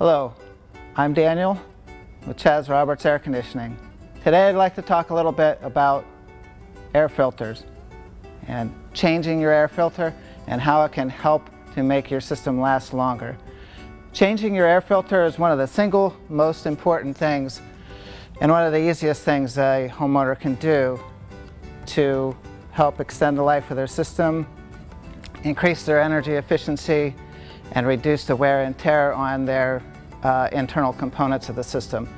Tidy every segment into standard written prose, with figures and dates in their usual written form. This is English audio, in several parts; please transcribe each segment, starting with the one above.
Hello, I'm Daniel with Chaz Roberts Air Conditioning. Today I'd like to talk a little bit about air filters and changing your air filter and how it can help to make your system last longer. Changing your air filter is one of the single most important things and one of the easiest things a homeowner can do to help extend the life of their system, increase their energy efficiency, and reduce the wear and tear on their internal components of the system.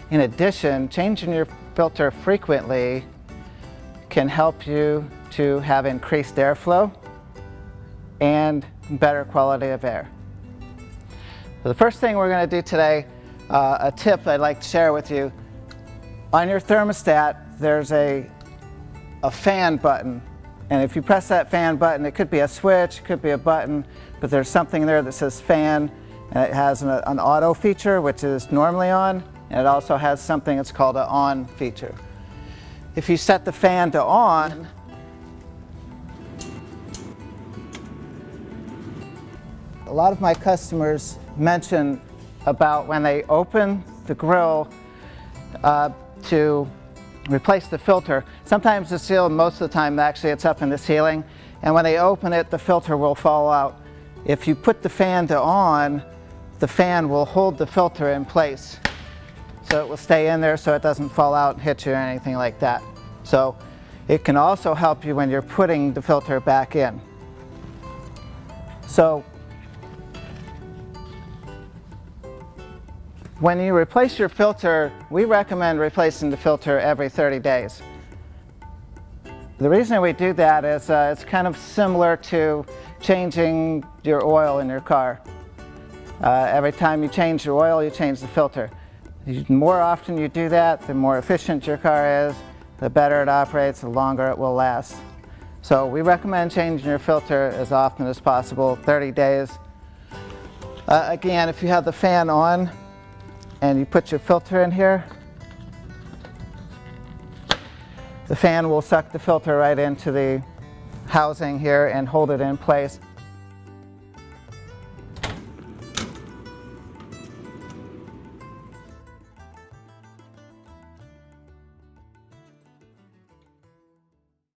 In addition, changing your filter frequently can help you to have increased airflow and better quality of air. So the first thing we're going to do today, a tip I'd like to share with you. On your thermostat, there's a fan button. And if you press that fan button, it could be a switch, it could be a button, but there's something there that says fan, and it has an auto feature, which is normally on, and it also has something that's called an on feature. If you set the fan to on, a lot of my customers mention about when they open the grill to replace the filter. Sometimes the seal, most of the time actually it's up in the ceiling, and when they open it, the filter will fall out. If you put the fan to on, the fan will hold the filter in place. So it will stay in there so it doesn't fall out and hit you or anything like that. So it can also help you when you're putting the filter back in. So when you replace your filter, we recommend replacing the filter every 30 days. The reason we do that is it's kind of similar to changing your oil in your car. Every time you change your oil, you change the filter. The more often you do that, the more efficient your car is, the better it operates, the longer it will last. So we recommend changing your filter as often as possible, 30 days. Again, if you have the fan on and you put your filter in here, the fan will suck the filter right into the housing here and hold it in place.